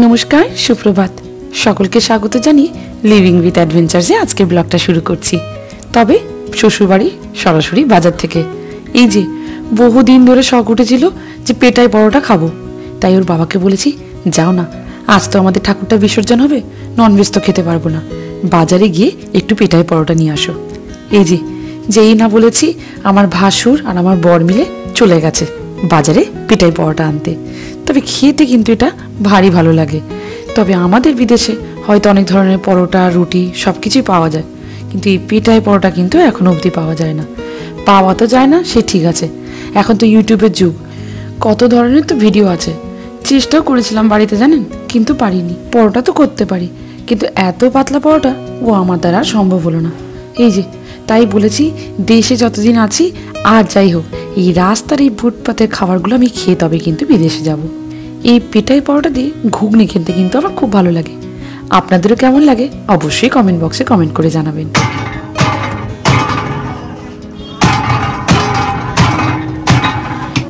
নমস্কার, সুপ্রভাত। সকলকে স্বাগত জানিয়ে লিভিং উইথ অ্যাডভেঞ্চার্সে আজকে ব্লগটা শুরু করছি। তবে শ্বশুরবাড়ি সরাসরি বাজার থেকে। এই যে বহুদিন ধরে শখ উঠেছিল যে পেটাই পরোটা খাবো, তাই ওর বাবাকে বলেছি, যাও না, আজ তো আমাদের ঠাকুরটা বিসর্জন হবে, ননভেজ তো খেতে পারবো না, বাজারে গিয়ে একটু পেটাই পরোটা নিয়ে আসো। এই যে যেই না বলেছি, আমার ভাসুর আর আমার বর মিলে চলে গেছে বাজারে পেটাই পরোটা আনতে। তবে খেতে কিন্তু এটা ভারী ভালো লাগে। তবে আমাদের বিদেশে হয়তো অনেক ধরনের পরোটা, রুটি সব কিছুই পাওয়া যায়, কিন্তু এই পেটাই পরোটা কিন্তু এখনো অবধি পাওয়া যায় না। পাওয়া তো যায় না, সে ঠিক আছে, এখন তো ইউটিউবের যুগ, কত ধরনের তো ভিডিও আছে। চেষ্টাও করেছিলাম বাড়িতে, জানেন, কিন্তু পারিনি। পরোটা তো করতে পারি, কিন্তু এত পাতলা পরোটা ও আমার দ্বারা সম্ভব হলো না। এই যে তাই বলেছি, দেশে যতদিন আছি আর যাই হোক, এই রাস্তার এই ফুটপাতের খাবারগুলো আমি খেয়ে তবে কিন্তু বিদেশে যাব। এই পেটাই পরোটা দিয়ে ঘুগনি খেতে কিন্তু আমার খুব ভালো লাগে। আপনাদেরও কেমন লাগে অবশ্যই কমেন্ট বক্সে কমেন্ট করে জানাবেন।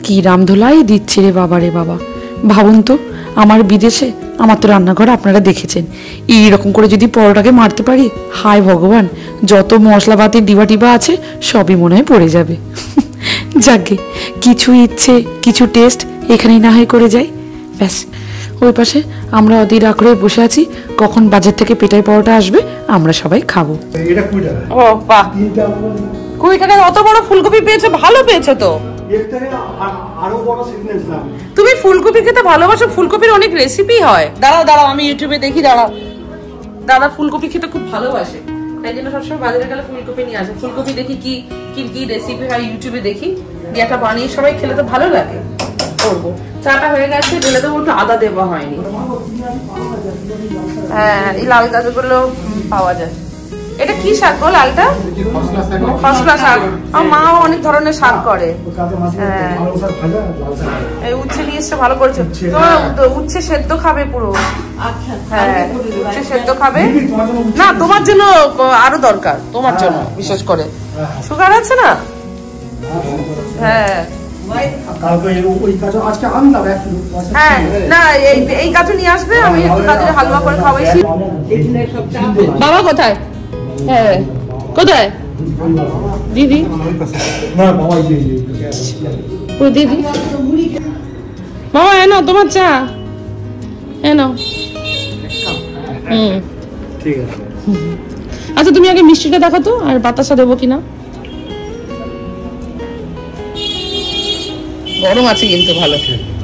কি রামধোলাই দিচ্ছে রে বাবা রে বাবা। ভাবুন তো, আমার বিদেশে, আমার তো রান্নাঘর আপনারা দেখেছেন, এইরকম করে যদি পরোটাকে মারতে পারি, হায় ভগবান, যত মশলাপাতির ডিবা টিবা আছে সবই মনে হয় পড়ে যাবে। যাকে কিছু ইচ্ছে, কিছু টেস্ট এখানেই না হয় করে যাই, ব্যাস। ওই পাশে আমরা অধীর আগ্রহে বসে আছি, কখন বাজার থেকে পেটাই পরোটা আসবে, আমরা সবাই খাবো। ও বাহ, 20 টাকায় অত বড় ফুলকপি পেয়েছো, ভালো পেয়েছো তো। তুমি ফুলকপি খেতে ভালোবাসো, ফুলকপির অনেক রেসিপি হয়। দাঁড়াও দাঁড়াও, আমি ইউটিউবে দেখি, দাঁড়াও। দাদা ফুলকপি খেতে খুব ভালোবাসে, তাই জন্য সবসময় বাজারে গেলে ফুলকপি নিয়ে আসে। ফুলকপি দেখি কি কি কি রেসিপি হয় ইউটিউবে দেখি, দিয়ে একটা বানিয়ে সবাই খেলে তো ভালো লাগে। করবো। চাটা হয়ে গেছে, ঢেলে দেবো, একটু আদা দেওয়া হয়নি। হ্যাঁ, এই লাল গাজরগুলো পাওয়া যায়। এটা কি শাক গো লালটা? ফসলা শাক। আমার মা অনেক ধরনের শাক করে। হ্যাঁ, এই উচ্ছে নিয়ে এসে ভালো করেছো। তো উচ্ছে সেদ্ধ খাবে পুরো? হ্যাঁ, উচ্ছে সেদ্ধ খাবে না, তোমার জন্য আরো দরকার, তোমার জন্য বিশেষ করে। সুগার আছে না? হ্যাঁ হ্যাঁ, না এই গাজর নিয়ে আসবে, আমি একটু গাজরের হালুয়া করে খাওয়াইছি। বাবা কোথায়? হ্যাঁ, কোথায় দিদি? দিদি বাবা এনো তোমার চা, এনো। ঠিক আছে। আচ্ছা তুমি আগে মিষ্টিটা দেখো তো, আর বাতাসা দেবো কিনা। গরম আছে কিন্তু ভালো।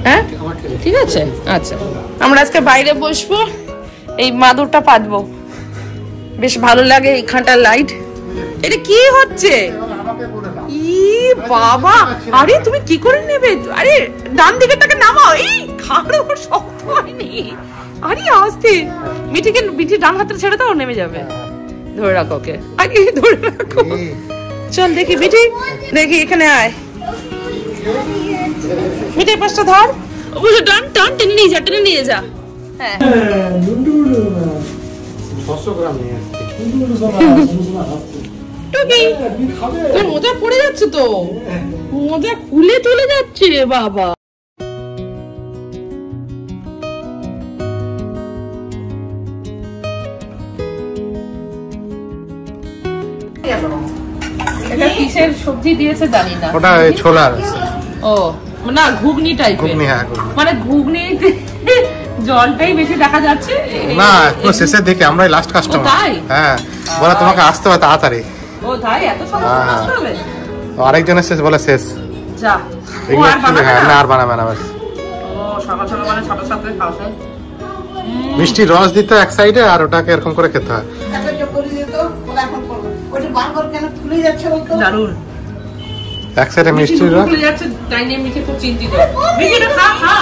হ্যাঁ ঠিক আছে। আচ্ছা, আমরা আজকে বাইরে বসবো, এই মাদুরটা পাতবো, বেশ ভালো লাগে এইখানটার লাইট। এটা কি হচ্ছে? ই বাবা, আরে তুমি কি করে নেবে? আরে ডান দিকেরটাকে নামাও, এই খাড়ো শক্ত হয়নি। আরে আস্তে, মিঠি ডান হাতে ছেড়ে দাও, নেমে যাবে। ধরে রাখো ওকে, আগে ধরে রাখো। চল দেখি মিঠি, দেখি এখানে আয়। মিঠি পাশটা ধর, বুঝে টান টান, টেনে নিয়ে যা, টেনে নিয়ে যা। হ্যাঁ, 600 গ্রাম নিয়ে আসছি। তোর মোজা পড়ে যাচ্ছে তো, মোজা খুলে চলে যাচ্ছে রে বাবা। এটা কিসের সবজি দিয়েছে জানি না, ওটা ছোলার। ও না, ঘুগনি টাইপের, মানে ঘুগনিতে জলটাই বেশি দেখা যাচ্ছে না, পুরো শেষের দিকে, আমরাই লাস্ট কাস্টমার। হ্যাঁ, বলে তোমাকে আসতে হবে তাড়াতাড়ি। ও তাই, এত সময় আসতে হবে? আরেকজনের শেষ বলে শেষ। যা, না আর বানাবে না, বাস। ও সকাল সকাল মানে ছোট ছোট খাওয়া। মিষ্টি রস দিতে এক সাইডে, আর ওটাকে এরকম করে খেতে হয়। দারুণ। এক সাইডে মিষ্টি রস খুলে যাচ্ছে, তাই নিয়ে মিঠে খুব চিন্তিত। মিঠিটা খা খা,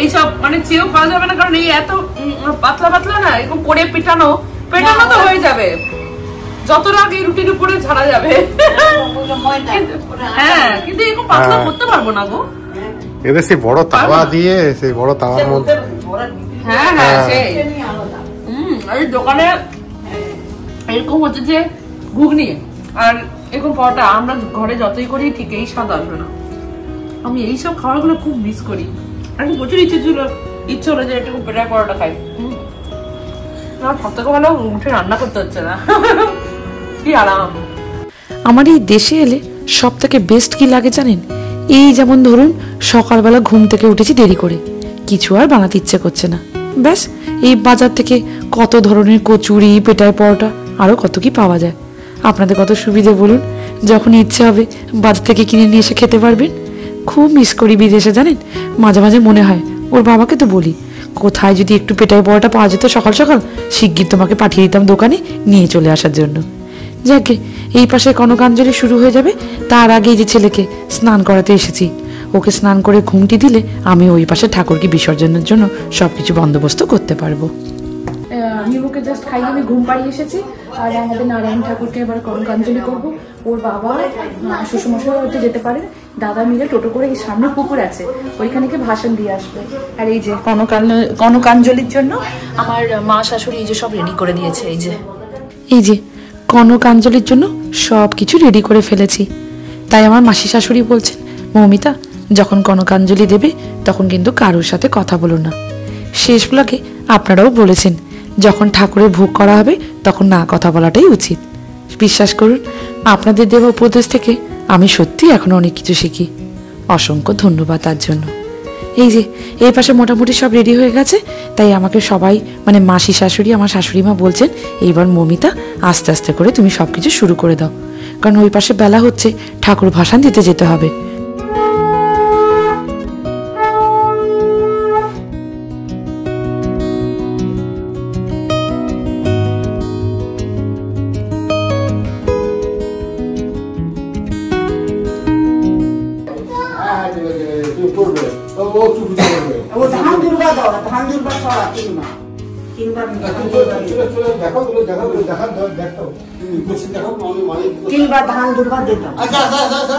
এইসব মানে চেয়েও খাওয়া যাবে না, কারণ এই এত পাতলা পাতলা না, এরকম করে পেটানো তো হয়ে যাবে, যত রাগ এই রুটির উপরে ছাড়া যাবে। হ্যাঁ, কিন্তু এরকম পাতলা করতে পারবো না গো। এদের সেই বড় তাওয়া দিয়ে, সেই বড় তাওয়ার মধ্যে। হ্যাঁ হ্যাঁ, সেই এই দোকানে এরকম হচ্ছে যে ঘুগনি আর এরকম পরোটা, আমরা ঘরে যতই করি ঠিক এই স্বাদ আসবে না। আমি এইসব খাবারগুলো খুব মিস করি। আমি প্রচুর ইচ্ছে হলো যে একটু পেটার পরোটা খাই। আমার সব থেকে ভালো উঠে রান্না করতে হচ্ছে না, কি আরাম। আমার এই দেশে এলে সব থেকে বেস্ট কি লাগে জানেন? এই যেমন ধরুন সকালবেলা ঘুম থেকে উঠেছি দেরি করে, কিছু আর বানাতে ইচ্ছে করছে না, ব্যাস এই বাজার থেকে কত ধরনের কচুরি, পেটার পরোটা, আরও কত কি পাওয়া যায়। আপনাদের কত সুবিধে বলুন, যখন ইচ্ছে হবে বাজার থেকে কিনে নিয়ে এসে খেতে পারবেন। খুব মিস করি বিদেশে জানেন, মাঝে মাঝে মনে হয় ওর বাবাকে তো বলি, কোথায় যদি একটু পেটার পরোটা পাওয়া যেত সকাল সকাল, শিগগির তোমাকে পাঠিয়ে দিতাম দোকানে নিয়ে চলে আসার জন্য। যাকে এই পাশে কনকাঞ্জলি শুরু হয়ে যাবে, তার আগেই যে ছেলেকে স্নান করাতে এসেছি, ওকে স্নান করে ঘুমটি দিলে আমি ওই পাশে ঠাকুরকে বিসর্জনের জন্য সবকিছু বন্দোবস্ত করতে পারবো। নিমুকে জাস্ট খাইয়ে আমি ঘুম পাড়িয়ে এসেছি, আর আমাদের নারায়ণ ঠাকুরকে এবার কনকাঞ্জলি করবো। ওর বাবা শ্বশুরমশাই হয়তো যেতে পারে, দাদা মিলে টোটো করে এই সামনে পুকুর আছে ওইখানে ভাষণ দিয়ে আসবে। আর এই যে কনকাঞ্জলির জন্য আমার মা শাশুড়ি এই যে সব রেডি করে দিয়েছে। এই যে কনকাঞ্জলির জন্য সব কিছু রেডি করে ফেলেছি। তাই আমার মাসি শাশুড়ি বলছেন, মৌমিতা যখন কনকাঞ্জলি দেবে তখন কিন্তু কারোর সাথে কথা বলো না। শেষ ব্লগে আপনারাও বলেছেন যখন ঠাকুরের ভোগ করা হবে তখন না কথা বলাটাই উচিত। বিশ্বাস করুন, আপনাদের দেওয়া উপদেশ থেকে আমি সত্যি এখনো অনেক কিছু শিখি। অসংখ্য ধন্যবাদ তার জন্য। এই যে এই পাশে মোটামুটি সব রেডি হয়ে গেছে, তাই আমাকে সবাই মানে মাসি শাশুড়ি, আমার শাশুড়ি মা বলছেন, এইবার মমিতা আস্তে আস্তে করে তুমি সব কিছু শুরু করে দাও, কারণ ওই পাশে বেলা হচ্ছে, ঠাকুর ভাসান দিতে যেতে হবে। তিনবার ধান দুর্বা দিতাম। আচ্ছা আচ্ছা আচ্ছা আচ্ছা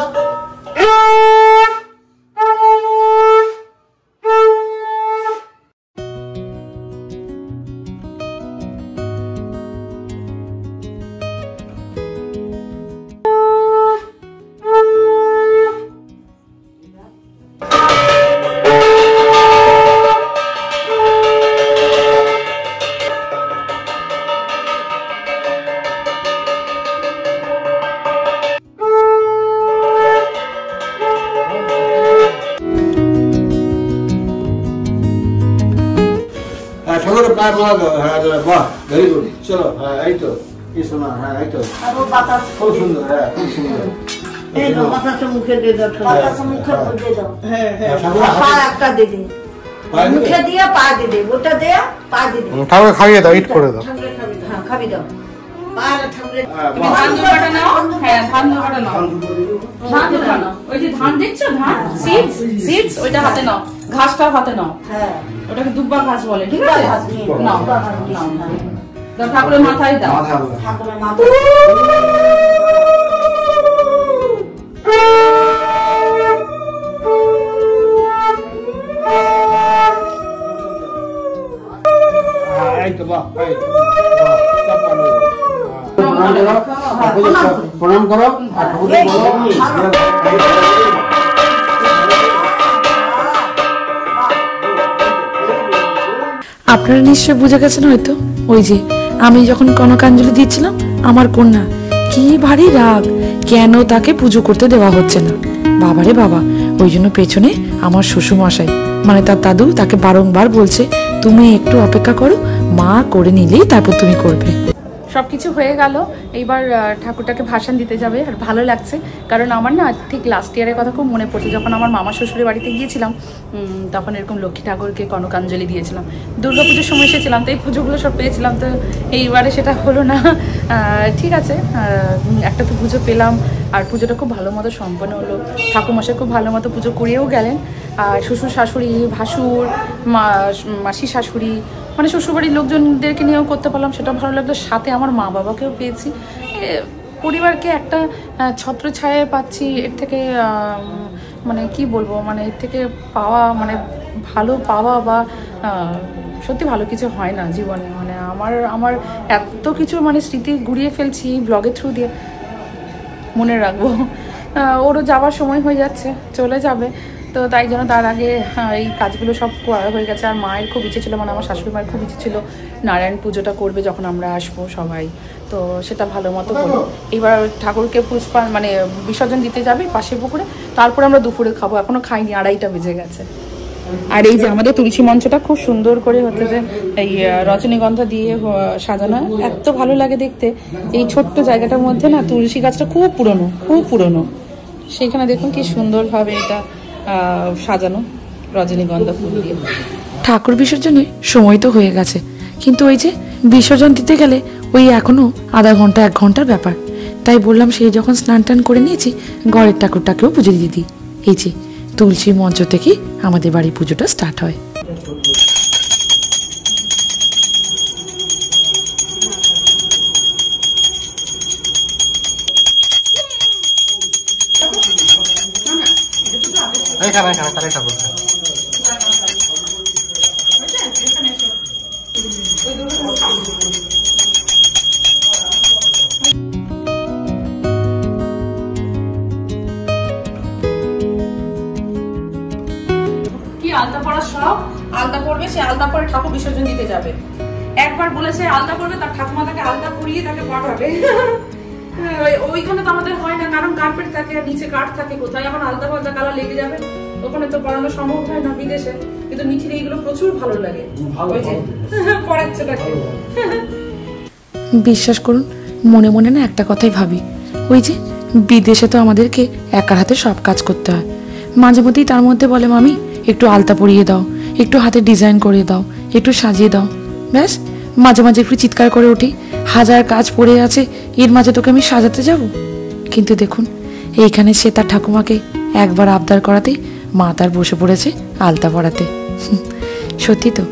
ভেরি গুড, চলো। হ্যাঁ এই তো, কি শোনা, হ্যাঁ এই তো খুব সুন্দর, হ্যাঁ খুব সুন্দর। বাতাসটা মুখে দিয়ে দাও, বাতাসটা মুখে দিয়ে দাও। হ্যাঁ হ্যাঁ, পা একটা দিয়ে দিন, মুখে দিয়ে পা দিয়ে দে, ওটা দিয়ে পা দিয়ে দে, ঠাকুর খাইয়ে দাও, ইট করে দাও। হ্যাঁ খাবি দাও, পা ঠাকুরের ধান দুর্বাটা নাও। হ্যাঁ ধান দুর্বাটা নাও, ধান দুর্বা নাও। ওই যে ধান দেখছো, ধান সিডস ওইটা হাতে নাও, ঘাসটা হাতে নাও। হ্যাঁ ওটাকে দুব্বা ঘাস বলে, ঠিক আছে? নাও নাও, ঠাকুরের মাথায় দাও, ঠাকুরের মাথায়। প্রণাম করো। আপনারা নিশ্চয় বুঝে গেছেন হয়তো, ওই যে আমি যখন কনকাঞ্জলি দিচ্ছিলাম, আমার কন্যা কি ভারী রাগ, কেন তাকে পুজো করতে দেওয়া হচ্ছে না। বাবারে বাবা, ওই জন্য পেছনে আমার শ্বশুরমশাই মানে তার দাদু তাকে বারংবার বলছে, তুমি একটু অপেক্ষা করো, মা করে নিলেই তারপর তুমি করবে। সবকিছু হয়ে গেল, এইবার ঠাকুরটাকে ভাষণ দিতে যাবে। আর ভালো লাগছে, কারণ আমার না ঠিক লাস্ট ইয়ারের কথা খুব মনে পড়ছে, যখন আমার মামা শ্বশুরের বাড়িতে গিয়েছিলাম তখন এরকম লক্ষ্মী ঠাকুরকে কনকাঞ্জলি দিয়েছিলাম। দুর্গাপুজোর সময় এসেছিলাম, তো এই পুজোগুলো সব পেয়েছিলাম, তো এইবারে সেটা হলো না। ঠিক আছে, একটা তো পুজো পেলাম, আর পুজোটা খুব ভালো মতো সম্পন্ন হলো। ঠাকুরমশাই খুব ভালো মতো পুজো করিয়েও গেলেন। আর শ্বশুর শাশুড়ি, ভাসুর, মাসি শাশুড়ি, মানে শ্বশুরবাড়ির লোকজনদেরকে নিয়েও করতে পারলাম, সেটা ভালো লাগলো। সাথে আমার মা বাবাকেও পেয়েছি, পরিবারকে একটা ছত্রছায়ায় পাচ্ছি। এর থেকে মানে কি বলবো, মানে এর থেকে পাওয়া, মানে ভালো পাওয়া বা সত্যি ভালো কিছু হয় না জীবনে। মানে আমার এত কিছু মানে স্মৃতি ঘুরিয়ে ফেলছি ব্লগের থ্রু দিয়ে, মনে রাখবো। ওরও যাওয়ার সময় হয়ে যাচ্ছে, চলে যাবে। তো তাই জন্য তার আগে এই কাজগুলো সব করা হয়ে গেছে। আর মায়ের খুব ইচ্ছে ছিল, মানে আমার শাশুড়ি মায়ের খুব ইচ্ছে ছিল নারায়ণ পুজোটা করবে যখন আমরা আসবো সবাই, তো সেটা ভালো মতো হলো। এবার ঠাকুরকে মানে বিসর্জন দিতে যাবে পাশের পুকুরে, তারপরে আমরা দুপুরে খাবো, এখনো খাইনি, 2:30টা বেজে গেছে। আর এই যে আমাদের তুলসী মঞ্চটা খুব সুন্দর করে হচ্ছে যে এই রজনীগন্ধা দিয়ে সাজানো, এত ভালো লাগে দেখতে। এই ছোট্ট জায়গাটার মধ্যে না তুলসী গাছটা খুব পুরনো, সেখানে দেখুন কি সুন্দরভাবে এটা সাজানো রজনীগন্ধা ফুল দিয়ে। ঠাকুর বিসর্জনে সময় তো হয়ে গেছে, কিন্তু ওই যে বিসর্জন দিতে গেলে ওই এখনো আধা ঘন্টা 1 ঘন্টার ব্যাপার। তাই বললাম সেই যখন স্নান টান করে নিয়েছি, ঘরের ঠাকুরটাকেও পুজো দিয়ে দিই। এই যে তুলসী মঞ্চ থেকেই আমাদের বাড়ি পুজোটা স্টার্ট হয়। আলতা পড়ার সব আলতা পড়বে, সে আলতা পরে ঠাকুর বিসর্জন দিতে যাবে। একবার বলেছে আলতা পড়বে, তার ঠাকুমা তাকে আলতা পরিয়ে তাকে পাঠাবে। ওইখানে তো আমাদের হয় না, কারণ কার্পেট থাকে আর নিচে কাঠ থাকে, কোথায় এখন আলতা ফালতা কালা লেগে যাবে, ওখানে তো পড়ানো সম্ভব হয় না বিদেশে। কিন্তু মিঠির এইগুলো প্রচুর ভালো লাগে, ওই যে পড়াচ্ছে তাকে। বিশ্বাস করুন, মনে মনে না একটা কথাই ভাবি, ওই যে বিদেশে তো আমাদেরকে একার হাতে সব কাজ করতে হয়। মাঝে মধ্যেই তার মধ্যে বলে, মামি একটু আলতা পরিয়ে দাও, একটু হাতে ডিজাইন করে দাও, একটু সাজিয়ে দাও। ব্যাস, মাঝে মাঝে একটু চিৎকার করে উঠি, 1000 কাজ পড়ে আছে, এর মাঝে তোকে আমি সাজাতে যাব। কিন্তু দেখুন, এইখানে সে তার ঠাকুমাকে একবার আবদার করাতেই মা তার বসে পড়েছে আলতা পরাতে। সত্যি তো,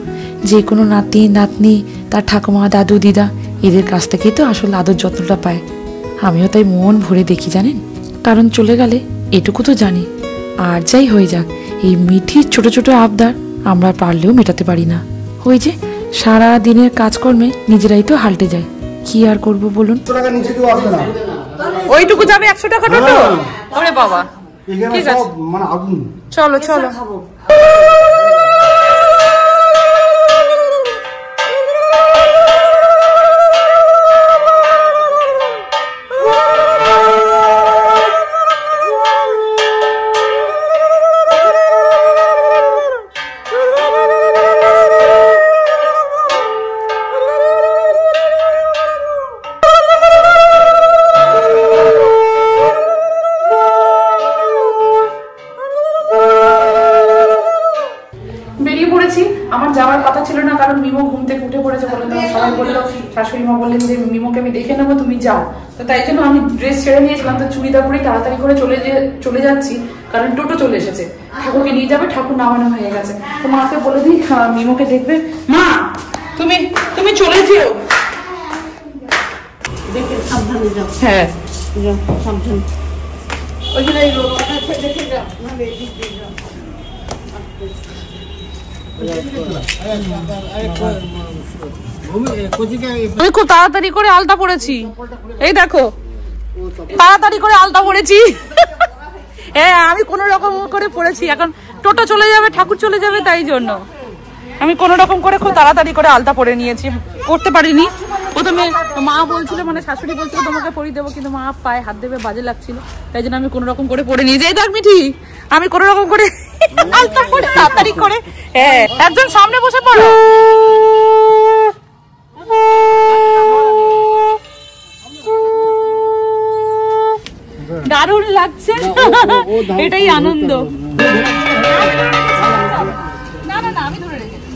যে কোনো নাতি নাতনি তার ঠাকুমা দাদু দিদা এদের কাছ থেকেই তো আসল আদর যত্নটা পায়। আমিও তাই মন ভরে দেখি জানেন, কারণ চলে গেলে এটুকু তো জানি। আর যাই হয়ে যাক, এই মিঠির ছোট ছোট আবদার আমরা পারলেও মেটাতে পারি না। ওই যে সারা দিনের কাজকর্মে নিজেরাই তো হাল্টে যায়, কি আর করব বলুন। ওইটুকু যাবে 100 টাকা টোটো? ওরে বাবা, ঠিক আছে চলো চলো। আমার যাওয়ার কথা ছিল না, কারণ মিমো ঘুম থেকে উঠে পড়েছে বলে সবাই বললো, শাশুড়ি মা বললেন যে মিমোকে আমি দেখে নেবো, তুমি যাও। তো তাই জন্য আমি ড্রেস ছেড়ে নিয়েছিলাম, তো চুড়িদার পরে তাড়াতাড়ি করে চলে যাচ্ছি, কারণ টোটো চলে এসেছে, ঠাকুরকে নিয়ে যাবে, ঠাকুর নামানো হয়ে গেছে। তো মাকে বলে দিই মিমোকে দেখবে। মা তুমি চলে যেও, সাবধানে যাও। হ্যাঁ সাবধানে, ওইখানে দেখে যাও, নাহলে এদিক দিয়ে যাও। আমি খুব তাড়াতাড়ি করে আলতা পড়েছি, এই দেখো তাড়াতাড়ি করে আলতা পড়েছি। হ্যাঁ, আমি কোন রকম করে পড়েছি, এখন টোটো চলে যাবে, ঠাকুর চলে যাবে, তাই জন্য আমি কোন রকম করে খুব তাড়াতাড়ি করে আলতা পরে নিয়েছি। করতে পারিনি প্রথমে, মা বলছিল, মানে শাশুড়ি বলছিল তোমাকে পরিয়ে দেবো, কিন্তু মা পায়ে হাত দেবে বাজে লাগছিল, তাই জন্য আমি কোন রকম করে পরে নিয়েছি। এই দেখ মিঠি, আমি কোন রকম করে আলতা পরে তাড়াতাড়ি করে। হ্যাঁ, একজন সামনে বসে পড়ো। দারুণ লাগছে, এটাই আনন্দ। না না না, আমি ধরে রেখেছি।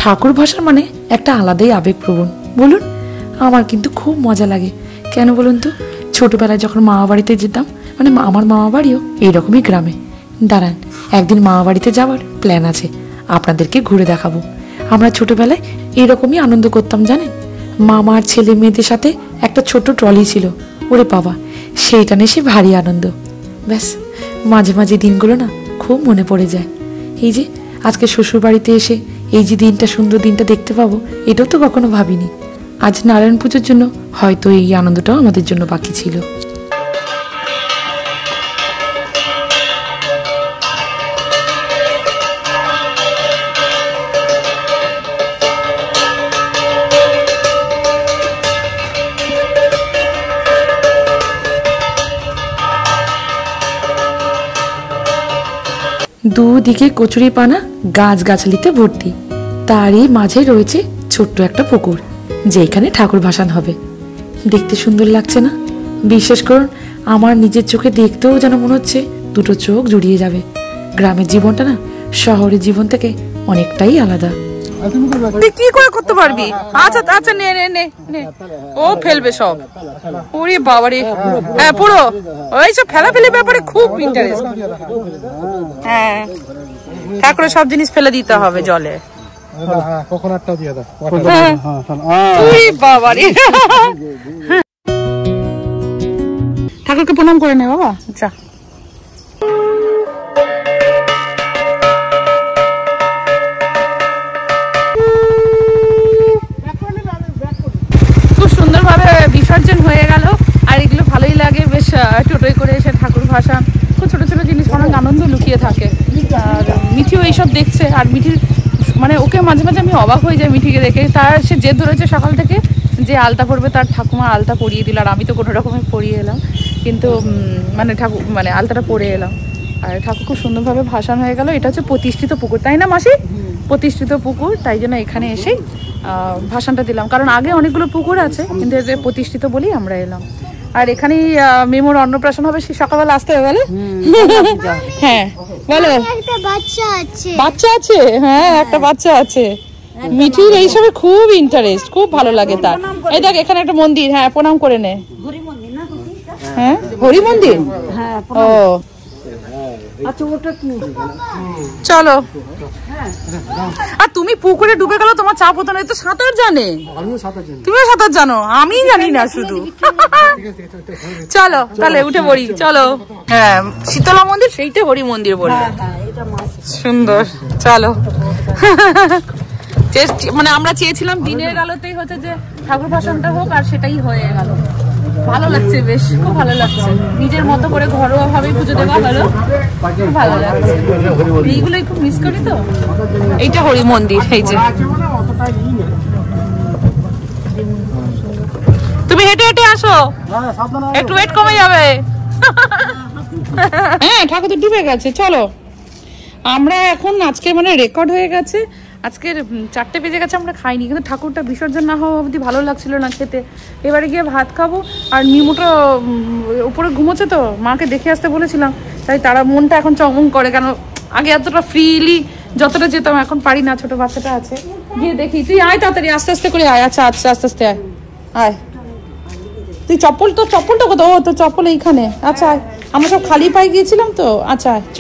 ঠাকুর ভাষার মানে একটা আলাদাই আবেগপ্রবণ বলুন। আমার কিন্তু খুব মজা লাগে, কেন বলুন তো, ছোটবেলায় যখন মামা বাড়িতে যেতাম, মানে আমার মামা বাড়িও এইরকমই গ্রামে। দাঁড়ান, একদিন মামা বাড়িতে যাওয়ার প্ল্যান আছে, আপনাদেরকে ঘুরে দেখাবো। আমরা ছোটবেলায় এইরকমই আনন্দ করতাম জানেন। মামার ছেলে মেয়েদের সাথে একটা ছোট ট্রলি ছিল, ওরে বাবা, সেইটা নিয়ে সে ভারী আনন্দ। ব্যাস, মাঝে মাঝে দিনগুলো না খুব মনে পড়ে যায়। এই যে আজকে শ্বশুর বাড়িতে এসে এই যে দিনটা, সুন্দর দিনটা দেখতে পাবো, এটাও তো কখনো ভাবিনি। আজ নারায়ণ পুজোর জন্য হয়তো এই আনন্দটাও আমাদের জন্য বাকি ছিল। দুদিকে কচুরি পানা গাছগাছালিতে ভর্তি, তারই মাঝে রয়েছে ছোট্ট একটা পুকুর, যেখানে ঠাকুর ভাসান হবে। দেখতে সুন্দর লাগছে না? বিশ্বাস করুন, আমার নিজের চোখে দেখতেও যেন মনে হচ্ছে দুটো চোখ জুড়িয়ে যাবে। গ্রামের জীবনটা না শহরের জীবন থেকে অনেকটাই আলাদা। তুই কি করে করতে পারবি? আচ্ছা আচ্ছা, নে নে নে নে। ও ফেলবে সব। ওরে বাবারে, হ্যাঁ পুরো ওইসব ফেলাফেলি ব্যাপারে খুব ইন্টারেস্ট। হ্যাঁ, ঠাকুরের সব জিনিস ফেলে দিতে হবে জলে। কোকোনাটটাও দিয়ে দাও। ওরে বাবারে, ঠাকুরকে প্রণাম করে নে বাবা। যা, বিসর্জন হয়ে গেল। আর এগুলো ভালোই লাগে, বেশ টোটোয় করে এসে ঠাকুর ভাসান, খুব ছোট ছোট জিনিস, অনেক আনন্দ লুকিয়ে থাকে। আর মিঠিও এইসব দেখছে, আর মিঠির মানে ওকে মাঝে মাঝে আমি অবাক হয়ে যাই মিঠিকে দেখে। তার সে জেদ ধরেছে সকাল থেকে যে আলতা পরবে, তার ঠাকুমা আলতা পরিয়ে দিল, আর আমি তো কোনো রকমের পরিয়ে এলাম, কিন্তু মানে আলতাটা পরে এলাম। আর ঠাকুর খুব সুন্দরভাবে ভাসান হয়ে গেল। এটা হচ্ছে প্রতিষ্ঠিত পুকুর, তাই না মাসি? প্রতিষ্ঠিত পুকুর, তাই জন্য এখানে এসেই ভাসানটা দিলাম। কারণ আগে অনেকগুলো পুকুর আছে, কিন্তু এটা প্রতিষ্ঠিত বলেই আমরা এলাম। আর এখানেই মেমোর অন্নপ্রাশন হবে, সে সকালবেলা আসতে হবে বলে। হ্যাঁ বলো, বাচ্চা আছে? হ্যাঁ, একটা বাচ্চা আছে। মিঠির এইসবে খুব ইন্টারেস্ট, খুব ভালো লাগে তার। এই দেখ, এখানে একটা মন্দির, হ্যাঁ প্রণাম করে নে। হ্যাঁ, হরি মন্দির। ও চলো। আর তুমি পুকুরে ডুবে গেল, তোমার চাপ হতো না, তো সাঁতার জানে? তুমিও সাঁতার জানো? আমি জানি না শুধু। চলো তাহলে উঠে পড়ি, চলো। হ্যাঁ, শীতলা মন্দির, সেইটা হরি মন্দির বলবে। সুন্দর, চলো। মানে আমরা চেয়েছিলাম দিনের আলোতেই হচ্ছে যে ঠাকুর ভাসানটা হোক, আর সেটাই হয়ে গেল। ভালো লাগছে, বেশ খুব ভালো লাগছে। নিজের মতো করে ঘরোয়া ভাবে পুজো দেওয়া হলো, খুব ভালো লাগছে। এইগুলোই খুব মিস করি তো। এইটা হরি মন্দির, এই যে। তুমি হেঁটে হেঁটে আসো, একটু ওয়েট কমে যাবে। হ্যাঁ, ঠাকুর তো ডুবে গেছে। চলো, আমরা এখন আজকে মানে রেকর্ড হয়ে গেছে, আজকের 4টে বেজে গেছে, আমরা খাইনি, কিন্তু ঠাকুরটা বিসর্জন না হওয়া অবধি ভালো লাগছিল না খেতে। এবারে গিয়ে ভাত খাবো। আর মিমুটা উপরে ঘুমোচ্ছে, তো মাকে দেখে আসতে বলেছিলাম, তাই তারা মনটা এখন চমন করে। কেন আগে এতটা ফ্রিলি যতটা যেতাম, এখন পারি না, ছোট বাচ্চাটা আছে। গিয়ে দেখি, তুই আয় তাড়াতাড়ি, আস্তে আস্তে করে আয়। আচ্ছা আচ্ছা, আস্তে আস্তে আয় আয়। তুই চপ্পলটা কোথাও? তো চপ্পল এইখানে। আচ্ছা আয়, আমরা সব খালি পায়ে গিয়েছিলাম তো। আচ্ছা আয়, চ।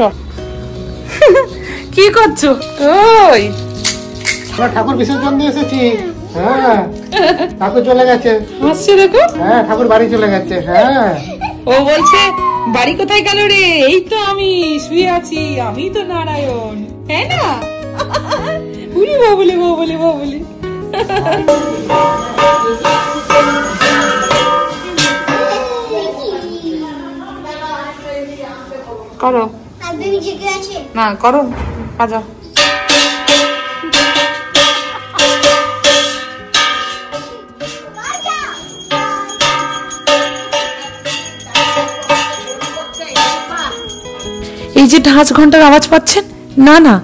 কি করছো? ওই ঠাকুর বিসর্জন দিয়ে এসেছি। হ্যাঁ, ঠাকুর চলে গেছে। হাসছে দেখো। হ্যাঁ, ঠাকুর বাড়ি চলে গেছে। হ্যাঁ, ও বলছে বাড়ি কোথায় গেল রে? এই তো আমি শুয়ে আছি, আমি তো নারায়ণ, হ্যাঁ না? উনি বাবুলি বাবুলি বাবুলি। করো না, করো কাজা। এই যে ঢাচ ঘন্টার আওয়াজ পাচ্ছেন, না না,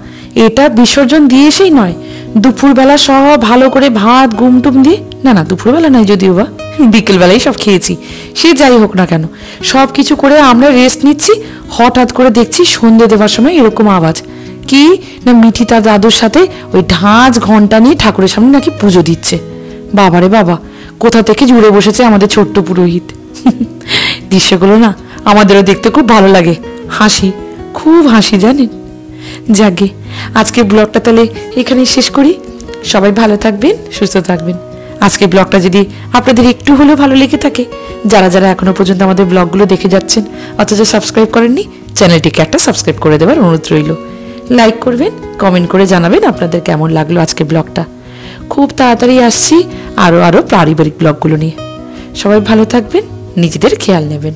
এটা বিসর্জন দিয়ে এসেই নয়, দুপুরবেলা সব ভালো করে ভাত গুমটুম দিয়ে, না না দুপুরবেলা নয়, যদিও বা বিকেলবেলায় সব খেয়েছি। সে যাই হোক না কেন, সব কিছু করে আমরা রেস্ট নিচ্ছি। হঠাৎ করে দেখছি সন্ধ্যে দেওয়ার সময় এরকম আওয়াজ, কি না মিঠি তার দাদুর সাথে ওই ঢাচ ঘন্টা নিয়ে ঠাকুরের সামনে নাকি পুজো দিচ্ছে। বাবারে বাবা, কোথা থেকে জুড়ে বসেছে আমাদের ছোট্ট পুরোহিত। দৃশ্যগুলো না আমাদেরও দেখতে খুব ভালো লাগে, হাসি, খুব হাসি, জানেন। যাকে আজকে ব্লগটা তাহলে এখানেই শেষ করি। সবাই ভালো থাকবেন, সুস্থ থাকবেন। আজকে ব্লগটা যদি আপনাদের একটু হলেও ভালো লেগে থাকে, যারা যারা এখনো পর্যন্ত আমাদের ব্লগগুলো দেখে যাচ্ছেন অথচ সাবস্ক্রাইব করেননি, চ্যানেলটিকে একটা সাবস্ক্রাইব করে দেওয়ার অনুরোধ রইল। লাইক করবেন, কমেন্ট করে জানাবেন আপনাদের কেমন লাগলো আজকে ব্লগটা। খুব তাড়াতাড়ি আসছি আরো পারিবারিক ব্লগগুলো নিয়ে। সবাই ভালো থাকবেন, নিজেদের খেয়াল নেবেন।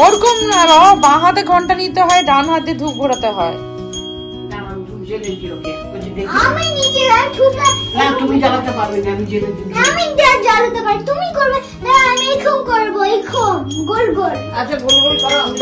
ওরকম না বাবা, বাঁ হাতে ঘন্টা নিতে হয়, ডান হাতে ধূপ ঘোরাতে হয়। আমি নিজে না তুমি জ্বালাতে পারবে না, আমি জেলে দিই। আমি জ্বালাতে পারি, তুমি করবে না, আমি এখন করবো, এখন গোল গোল। আচ্ছা গোল গোল করো, আমি